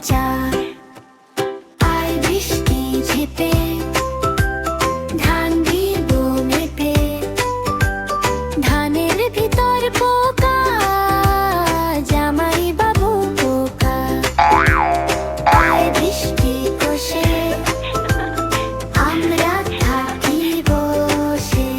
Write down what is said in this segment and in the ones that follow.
চার। আয় বৃষ্টি ঝেপে ধান দিব মেপে, ধানের ভিতর পোকা জামাই বাবু পোকা। আয় বৃষ্টি কষে আমরা থাকি বসে।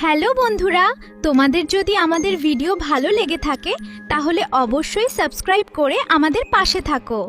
হ্যালো বন্ধুরা, তোমাদের যদি আমাদের ভিডিও ভালো লেগে থাকে তাহলে অবশ্যই সাবস্ক্রাইব করে আমাদের পাশে থাকো।